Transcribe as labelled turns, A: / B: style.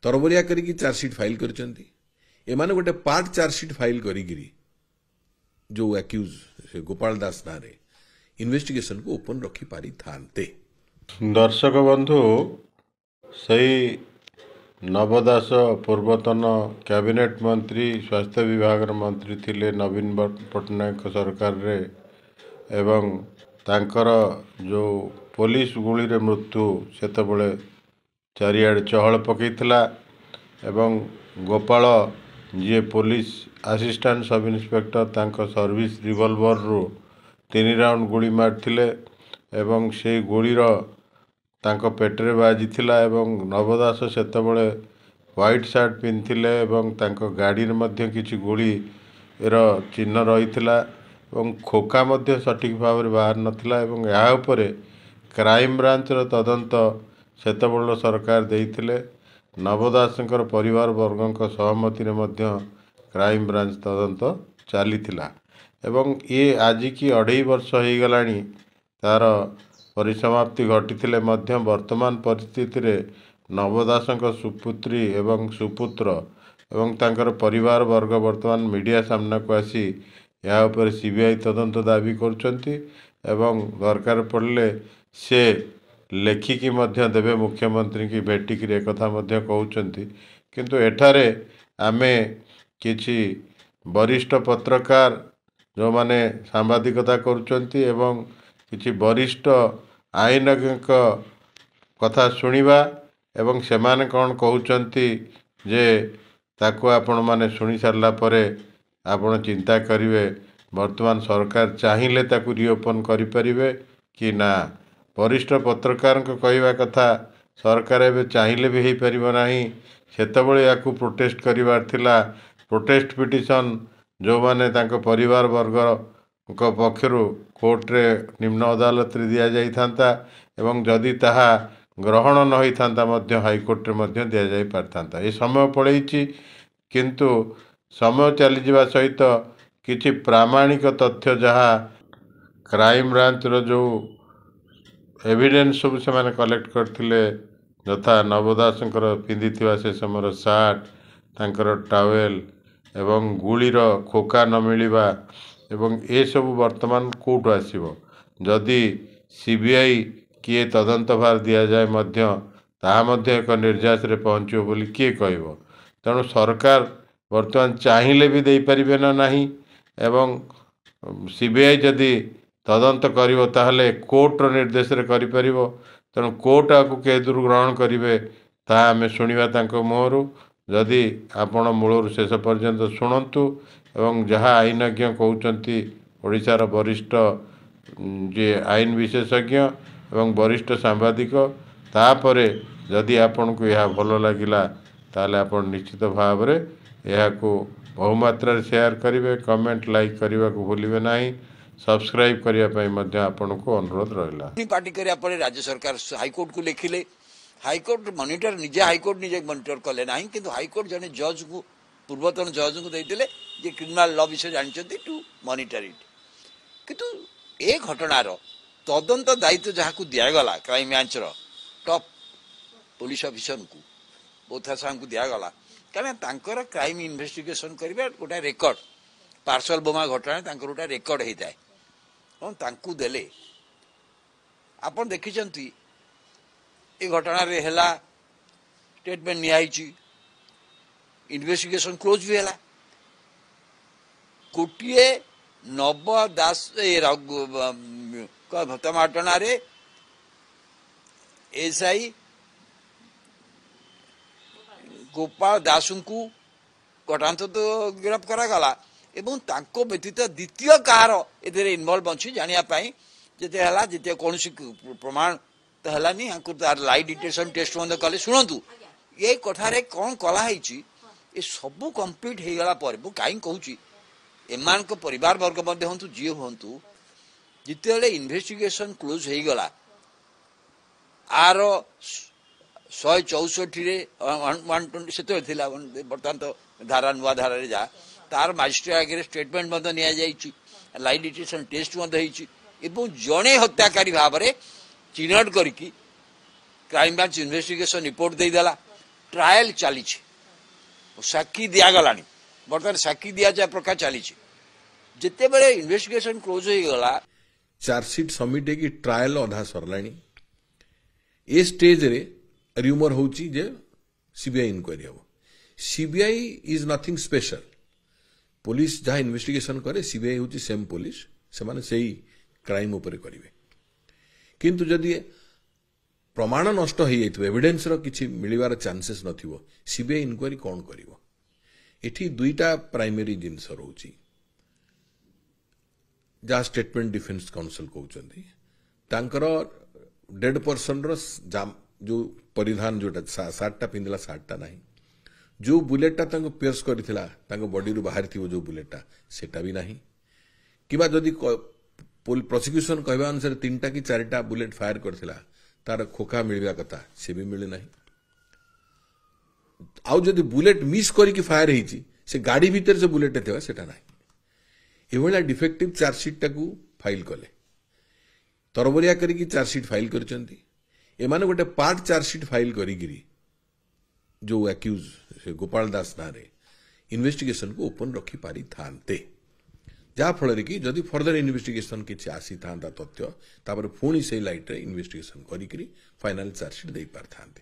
A: तरबरिया करिकी chargesheet file करचंती एमाने गोटे पार्ट चार्जसीट फाइल करिकी जो एक्यूज गोपाल दास नारे इन्वेस्टिगेशन को ओपन रखी पारी थांते।
B: दर्शक बंधु सही नवदास पूर्वतन कैबिनेट मंत्री स्वास्थ्य विभाग मंत्री थिले नवीन पट्टनायक सरकार रे एवं तांकर जो पुलिस गुली रे मृत्यु सेतबले चारिआडे चहल पकईला एवं Gopal ji police assistant sub inspector तांको सर्विस रिवॉल्वर रु 3 राउंड गुली मारथिले एवं से गुलीर तांको पेटरे बाजिथिला एवं नवदास सेतबले व्हाइट शर्ट पिंधिले एवं तांको गाड़ी रे मध्य किछि गुली एर चिन्ह रहिथिला एवं खोका मध्य सठिक भाव बाहर नथिला एवं या उपरे क्राइम ब्रांच रो तदंत सेतबल सरकार देइथिले नवदासंकर परिवार वर्गों सहमति रे मध्य क्राइम ब्रांच तदंत चलीथिला एवं ये आज की 2.5 वर्ष हो गलानी तार परिसमाप्ति घटी मध्य वर्तमान परिस्थिति रे नवदासंक सुपुत्री एवं सुपुत्र एवं तांकर परिवार वर्ग वर्तमान मीडिया सामना को आसी या ऊपर सीबीआई तदंत दाबी करुछंती एवं दरकार पड़ले से लेखिकी मध्य देवे मुख्यमंत्री की भेटिक कथा मध्य कहउछंती किंतु एठारे आमे किछि वरिष्ठ पत्रकार जो माने सांबादिकता करुछंती एवं किछि वरिष्ठ आईनज्ञ कथा सुनिबा एवं सेमाने कौन कहउछंती जे ताको आपण माने सुनी सारला परे आपण चिंता करिवे वर्तमान सरकार चाहिए ताकू रिओपन करि परिवे कि ना। वरिष्ठ पत्रकार कहवा कथा सरकार एवं चाहिए भी हो पार ना सेतबले या प्रोटेस्ट करिवार थिला प्रोटेस्ट पिटिशन जो माने तांको परिवार वर्ग पक्षर कोर्ट रे निम्न अदालत रे दिया जाई थांता एवं जदि ताहा ग्रहण न होई थांता मध्य हाईकोर्ट रे मध्य दिया जाई पारथांता ए समय पड़ेछि किंतु समय चली जिबा सहित किछि प्रामाणिक तथ्य जहा क्राइम ब्रांच रो जो एविडेंस सब से माने कलेक्ट करथिले यथा नवदासंकर पिंधिथिबा से समर सार्ट तांकर टावेल एवं गुलीर खोका न मिलिबा एवं ए सब वर्तमान कोर्ट आसीबो जदि सीबीआई किए तदंत भार दिया जाए मध्य ताहा मध्य एक निर्यास रे पहुँचो बोली किए कहबो तेणु सरकार वर्तमान चाहिए भी दे परिबे ना नहीं एवं सीबीआई जदि तदंत करिवो ताहले कोर्ट निर्देश रे करि परिबो तेणु कोर्ट आकु के दूर ग्रहण करिवे ता आमे सुनिबा तांको मोहरु जदि आपण मूलर शेष पर्यंत शुणु एवं जहाँ आईनज्ञ कहउचंती ओडिशार वरिष्ठ जे आईन विशेषज्ञ एवं वरिष्ठ सांबादिक तापरे जदि आपण को यह भल लगिला ताले आपण निश्चित भाव रे यह को बहुमात्रा रे शेयर करिवे कमेंट लाइक करने को भूलिबे नहीं सब्सक्राइब करने आपण को अनुरोध रहा।
C: पार्टी करिया परे राज्य सरकार हाईकोर्ट को लिखिले हाईकोर्ट मॉनिटर निजे हाईकोर्ट निजे मॉनिटर कले ना किंतु हाईकोर्ट जने जज को पूर्वतन जज को देते जे क्रिमिनल लॉ विषय जानते टू मॉनिटर इट किंतु ए घटनार तदंत दायित्व जहाँ को दिगला crime branch top police officer को बोथा साहब को दिगला कारण क्राइम इन्वेस्टिगेशन करेंगे गोटे रेकर्ड पार्सल बोमा घटना गोटे रेकर्ड होता है और देले आपन देखिछंती ए घटना रे हैला स्टेटमेंट नियाइची इन्वेस्टिगेशन क्लोज भी हैला कोटिए नव दास घटना रे एसआई गोपाल दास को घटना तो गिरफ्त करागला एवं तांको व्यतीत द्वितीय कार ए इनवल्व अच्छी जानापी जिते है जिते कौन प्रमाण तो है तार लाई डिटेक्शन टेस्ट कले शुणु ये कथार कौन कलाही ये सबू कम्प्लीट हो गला कहीं कहूँ एमान परिवार वर्ग हूँ जी हूँ जिते इन्वेस्टिगेशन क्लोज हो गला आर 164 से बर्तमान तो धारा नुआ धारा जा तार मजिस्ट्रेट आगे स्टेटमेंट लाई डिटेक्शन टेस्ट जड़े हत्याकारी भाव में चिन्हट करी क्राइम ब्रांच इन्वेस्टिगेशन रिपोर्ट देदेला ट्रायल चली साक्षी दिगला बर्तमान साक्षी दि जा प्रकार चली जिते बड़े इन्वेस्टिगेशन क्लोज हो गला
A: चार्जसीट सबमिट है कि ट्रायल अधा सरला ए स्टेज रे र्यूमर होची जे सीबीआई इंक्वायरी हम CBI is nothing special police जहाँ इन्वेस्टिगेशन करे सीबीआई होची सेम पुलिस से माने सेही क्राइम ऊपर करिवे किंतु जदि प्रमाण नष्ट हो जाइथिबो एविडेंस रो किछि मिलिवार चांसेस नथिबो सीबीआई इंक्वायरी कोन करिवो एठी दुईटा प्राइमरी जिनस रहउची जहाँ स्टेटमेंट डिफेन्स काउंसिल कहउचंदी तांकर डेड पर्सन रो जो परिधान जोटा सार्टा पिंधला सार्टा नहीं जो बुलेटा तांको पियर्स करथिला तांको बॉडी रु बाहर थिवो जो बुलेटा सेटा भी नहीं किबा जदि प्रोसिक्यूशन कहबा अनुसार 3टा कि 4टा बुलेट फायर करथिला तार खोखा मिलवा कथा से भी मिले नहीं आउ जदि बुलेट मिस करिकि फायर हेची से गाड़ी भीतर से बुलेट थिबा सेटा नहीं एभला डिफेक्टिव चार्जसीट टाकू फाइल कले तरबरिया करिकि चार्जसीट फाइल करचंती एमाने गोटे पार्ट चार्जसीट फाइल करिगिरी जो एक्यूज गोपाल दास नारे इन्वेस्टिगेशन को ओपन रखी पारी थांते जहाँ फल कि जदि फर्दर इन्वेस्टिगेशन किसी आसी था तथ्य तापर पुणी से लाइट रे इन्वेस्टिगेशन करी फाइनल चार्जसीट दे पार थांते।